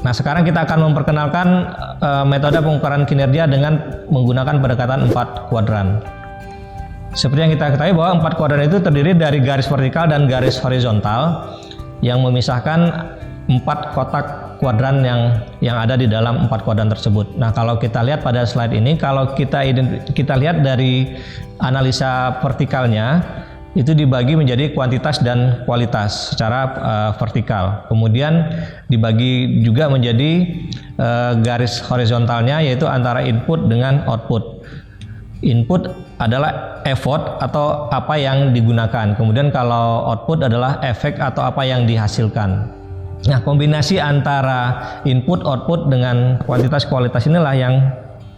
Nah, sekarang kita akan memperkenalkan metode pengukuran kinerja dengan menggunakan pendekatan 4 kuadran. Seperti yang kita ketahui bahwa 4 kuadran itu terdiri dari garis vertikal dan garis horizontal yang memisahkan 4 kotak kuadran yang ada di dalam 4 kuadran tersebut. Nah, kalau kita lihat pada slide ini, kalau kita lihat dari analisa vertikalnya, itu dibagi menjadi kuantitas dan kualitas secara vertikal. Kemudian dibagi juga menjadi garis horizontalnya, yaitu antara input dengan output. Input adalah effort atau apa yang digunakan. Kemudian kalau output adalah efek atau apa yang dihasilkan. Nah, kombinasi antara input, output dengan kuantitas kualitas inilah yang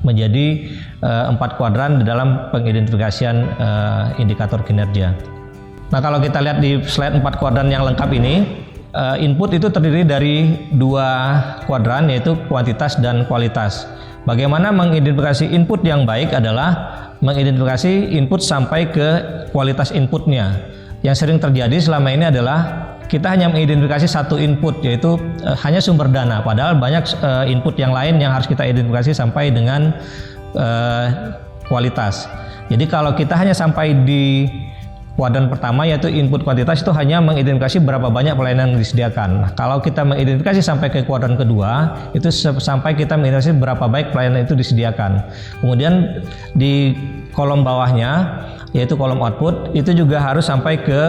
menjadi 4 kuadran di dalam pengidentifikasian indikator kinerja. Nah, kalau kita lihat di slide 4 kuadran yang lengkap ini, input itu terdiri dari 2 kuadran, yaitu kuantitas dan kualitas. Bagaimana mengidentifikasi input yang baik adalah mengidentifikasi input sampai ke kualitas inputnya. Yang sering terjadi selama ini adalah kita hanya mengidentifikasi satu input, yaitu hanya sumber dana, padahal banyak input yang lain yang harus kita identifikasi sampai dengan kualitas. Jadi kalau kita hanya sampai di kuadran pertama, yaitu input kuantitas, itu hanya mengidentifikasi berapa banyak pelayanan yang disediakan. Nah, kalau kita mengidentifikasi sampai ke kuadran kedua, itu sampai kita mengidentifikasi berapa baik pelayanan itu disediakan. Kemudian di kolom bawahnya, yaitu kolom output, itu juga harus sampai ke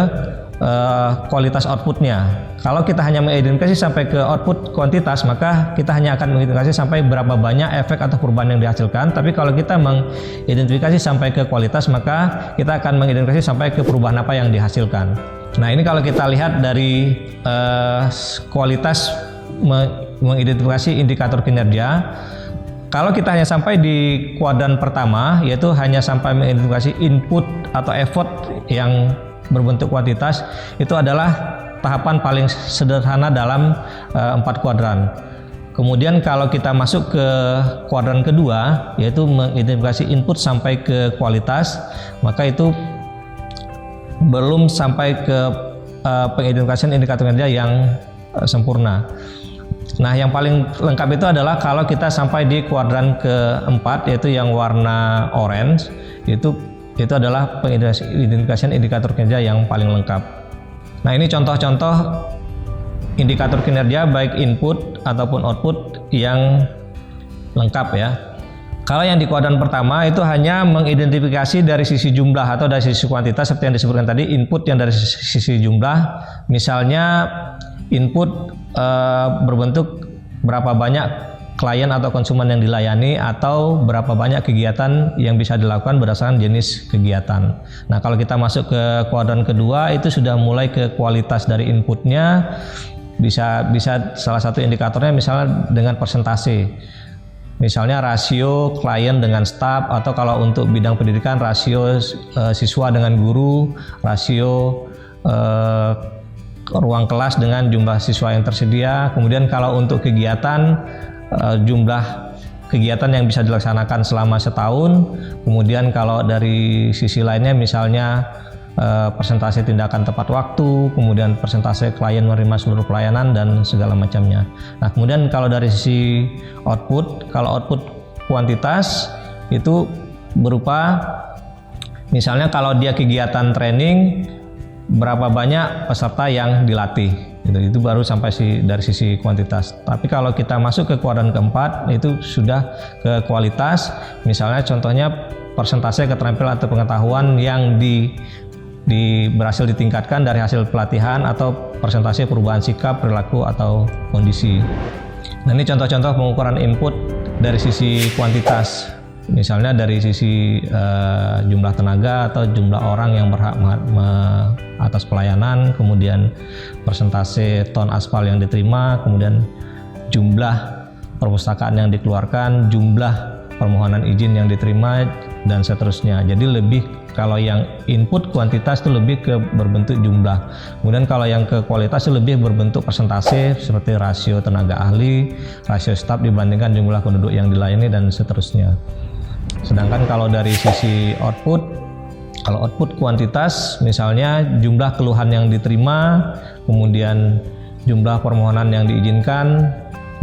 kualitas outputnya. Kalau kita hanya mengidentifikasi sampai ke output kuantitas, maka kita hanya akan mengidentifikasi sampai berapa banyak efek atau perubahan yang dihasilkan. Tapi kalau kita mengidentifikasi sampai ke kualitas, maka kita akan mengidentifikasi sampai ke perubahan apa yang dihasilkan. Nah, ini kalau kita lihat dari kualitas mengidentifikasi indikator kinerja, kalau kita hanya sampai di kuadran pertama, yaitu hanya sampai mengidentifikasi input atau effort yang berbentuk kuantitas, itu adalah tahapan paling sederhana dalam 4 kuadran. Kemudian kalau kita masuk ke kuadran kedua, yaitu mengidentifikasi input sampai ke kualitas, maka itu belum sampai ke pengidentifikasian indikator kinerja yang sempurna. Nah, yang paling lengkap itu adalah kalau kita sampai di kuadran keempat, yaitu yang warna orange, itu adalah pengidentifikasian indikator kinerja yang paling lengkap. Nah, ini contoh-contoh indikator kinerja baik input ataupun output yang lengkap ya. Kalau yang di kuadran pertama itu hanya mengidentifikasi dari sisi jumlah atau dari sisi kuantitas seperti yang disebutkan tadi, input yang dari sisi jumlah, misalnya input berbentuk berapa banyak klien atau konsumen yang dilayani atau berapa banyak kegiatan yang bisa dilakukan berdasarkan jenis kegiatan. Nah, kalau kita masuk ke kuadran kedua, itu sudah mulai ke kualitas dari inputnya, bisa salah satu indikatornya misalnya dengan persentase. Misalnya rasio klien dengan staf, atau kalau untuk bidang pendidikan rasio siswa dengan guru, rasio ruang kelas dengan jumlah siswa yang tersedia. Kemudian kalau untuk kegiatan, jumlah kegiatan yang bisa dilaksanakan selama setahun. Kemudian kalau dari sisi lainnya misalnya persentase tindakan tepat waktu, kemudian persentase klien menerima seluruh pelayanan dan segala macamnya. Nah, kemudian kalau dari sisi output, kalau output kuantitas itu berupa misalnya kalau dia kegiatan training, berapa banyak peserta yang dilatih, itu baru sampai dari sisi kuantitas. Tapi kalau kita masuk ke kuadran keempat, itu sudah ke kualitas. Misalnya contohnya persentase keterampilan atau pengetahuan yang berhasil ditingkatkan dari hasil pelatihan, atau persentase perubahan sikap, perilaku, atau kondisi. Nah, ini contoh-contoh pengukuran input dari sisi kuantitas. Misalnya dari sisi jumlah tenaga atau jumlah orang yang berhak atas pelayanan, kemudian persentase ton aspal yang diterima, kemudian jumlah perpustakaan yang dikeluarkan, jumlah permohonan izin yang diterima, dan seterusnya. Jadi lebih, kalau yang input kuantitas itu lebih ke berbentuk jumlah. Kemudian kalau yang ke kualitas itu lebih berbentuk persentase seperti rasio tenaga ahli, rasio staf dibandingkan jumlah penduduk yang dilayani, dan seterusnya. Sedangkan kalau dari sisi output, kalau output kuantitas misalnya jumlah keluhan yang diterima, kemudian jumlah permohonan yang diizinkan,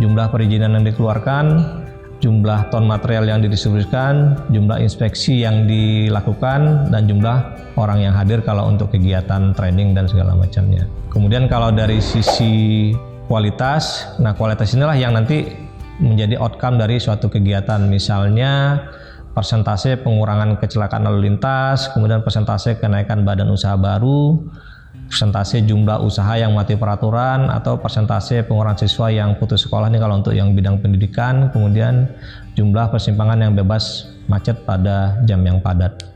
jumlah perizinan yang dikeluarkan, jumlah ton material yang didistribusikan, jumlah inspeksi yang dilakukan, dan jumlah orang yang hadir kalau untuk kegiatan training dan segala macamnya. Kemudian kalau dari sisi kualitas, nah kualitas inilah yang nanti menjadi outcome dari suatu kegiatan, misalnya persentase pengurangan kecelakaan lalu lintas, kemudian persentase kenaikan badan usaha baru, persentase jumlah usaha yang mati peraturan, atau persentase pengurangan siswa yang putus sekolah, ini kalau untuk yang bidang pendidikan, kemudian jumlah persimpangan yang bebas macet pada jam yang padat.